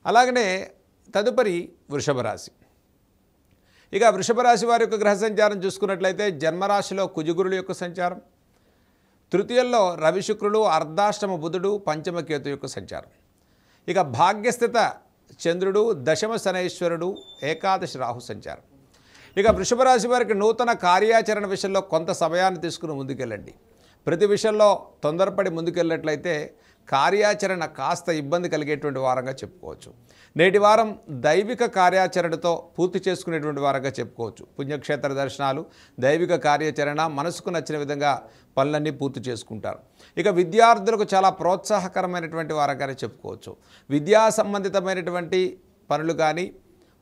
అలాగనే తదుపరి వృషభ రాశి. ఇక వృషభ రాశి వారి యొక్క గ్రహ సంచారం చూసుకున్నట్లయితే జన్మరాశిలో కుజగురుల యొక్క సంచారం, తృతీయంలో రవి శుక్రులు, అర్ధాష్టమ బుధుడు, పంచమ కేతు యొక్క సంచారం. ఇక భాగ్యస్థిత చంద్రుడు, దశమ శనైశ్వరుడు, ఏకాదశి రాహు సంచారం. ఇక వృషభ రాశి వారికి నూతన కార్యాచరణ విషయంలో కొంత సమయాన్ని తీసుకుని ముందుకెళ్ళండి. ప్రతి విషయంలో తొందరపడి ముందుకెళ్ళినట్లయితే కార్యాచరణ కాస్త ఇబ్బంది కలిగేటువంటి వారంగా చెప్పుకోవచ్చు. నేటి వారం దైవిక కార్యాచరణతో పూర్తి చేసుకునేటువంటి వారంగా చెప్పుకోవచ్చు. పుణ్యక్షేత్ర దర్శనాలు, దైవిక కార్యాచరణ, మనసుకు నచ్చిన విధంగా పనులన్నీ పూర్తి చేసుకుంటారు. ఇక విద్యార్థులకు చాలా ప్రోత్సాహకరమైనటువంటి వారంగానే చెప్పుకోవచ్చు. విద్యా సంబంధితమైనటువంటి పనులు కానీ,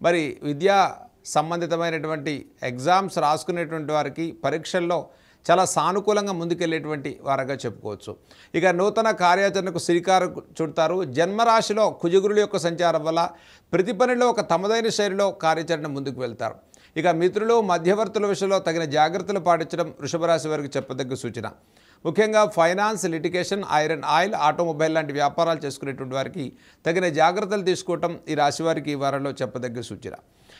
మరి విద్యా సంబంధితమైనటువంటి ఎగ్జామ్స్ రాసుకునేటువంటి వారికి పరీక్షల్లో చాలా సానుకూలంగా ముందుకెళ్ళేటువంటి వారంగా చెప్పుకోవచ్చు. ఇక నూతన కార్యాచరణకు శ్రీకారం చుడతారు. జన్మరాశిలో కుజగురుల యొక్క సంచారం వల్ల ప్రతి పనిలో ఒక తమదైన శైలిలో కార్యాచరణ ముందుకు వెళ్తారు. ఇక మిత్రులు, మధ్యవర్తుల విషయంలో తగిన జాగ్రత్తలు పాటించడం వృషభ రాశి వారికి చెప్పదగ్గ సూచన. ముఖ్యంగా finance, litigation, iron, oil, automobile లాంటి వ్యాపారాలు చేసుకునేటువంటి వారికి తగిన జాగ్రత్తలు తీసుకోవటం ఈ రాశి వారికి ఈ వారంలో చెప్పదగ్గ సూచన.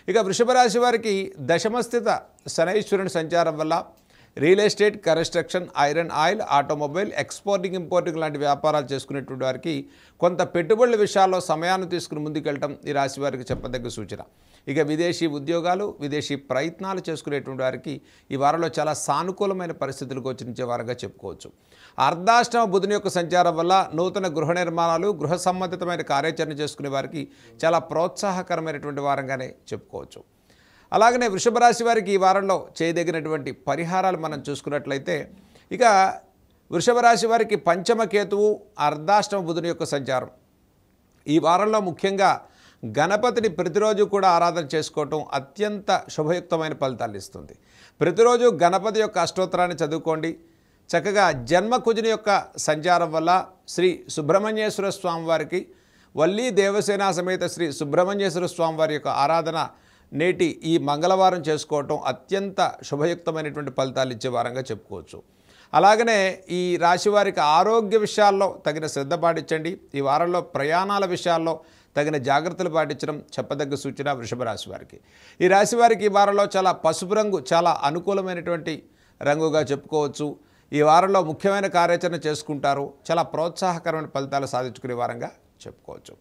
ఇక వృషభ రాశి వారికి దశమస్థిత శనైశ్వరుని సంచారం వల్ల real estate, construction, iron, oil, automobile, exporting, importing లాంటి వ్యాపారాలు చేసుకునేటువంటి వారికి కొంత పెట్టుబడుల విషయాల్లో సమయాన్ని తీసుకుని ముందుకెళ్ళటం ఈ రాశి వారికి చెప్పదగ్గ సూచన. ఇక విదేశీ ఉద్యోగాలు, విదేశీ ప్రయత్నాలు చేసుకునేటువంటి వారికి ఈ వారంలో చాలా సానుకూలమైన పరిస్థితులు గోచరించే వారంగా చెప్పుకోవచ్చు. అర్ధాష్టమ బుధుని యొక్క సంచారం వల్ల నూతన గృహ నిర్మాణాలు, గృహ సంబంధితమైన కార్యాచరణ చేసుకునే వారికి చాలా ప్రోత్సాహకరమైనటువంటి వారంగానే చెప్పుకోవచ్చు. అలాగనే వృషభ రాశి వారికి ఈ వారంలో చేయదగినటువంటి పరిహారాలు మనం చూసుకున్నట్లయితే, ఇక వృషభ రాశి వారికి పంచమ కేతువు, అర్ధాష్టమ బుధుని యొక్క సంచారం ఈ వారంలో ముఖ్యంగా గణపతిని ప్రతిరోజు కూడా ఆరాధన చేసుకోవటం అత్యంత శుభయుక్తమైన ఫలితాలు ఇస్తుంది. ప్రతిరోజు గణపతి యొక్క అష్టోత్తరాన్ని చదువుకోండి. చక్కగా జన్మకుజుని యొక్క సంచారం వల్ల శ్రీ సుబ్రహ్మణ్యేశ్వర స్వామి వారికి, వల్లీ దేవసేన సమేత శ్రీ సుబ్రహ్మణ్యేశ్వర స్వామి వారి యొక్క ఆరాధన నేటి ఈ మంగళవారం చేసుకోవటం అత్యంత శుభయుక్తమైనటువంటి ఫలితాలు ఇచ్చే వారంగా చెప్పుకోవచ్చు. అలాగనే ఈ రాశి వారికి ఆరోగ్య విషయాల్లో తగిన శ్రద్ధ పాటించండి. ఈ వారంలో ప్రయాణాల విషయాల్లో తగిన జాగ్రత్తలు పాటించడం చెప్పదగ్గ సూచన వృషభ రాశి వారికి. ఈ రాశి వారికి ఈ వారంలో చాలా పసుపు రంగు చాలా అనుకూలమైనటువంటి రంగుగా చెప్పుకోవచ్చు. ఈ వారంలో ముఖ్యమైన కార్యాచరణ చేసుకుంటారు. చాలా ప్రోత్సాహకరమైన ఫలితాలు సాధించుకునే వారంగా చెప్పుకోవచ్చు.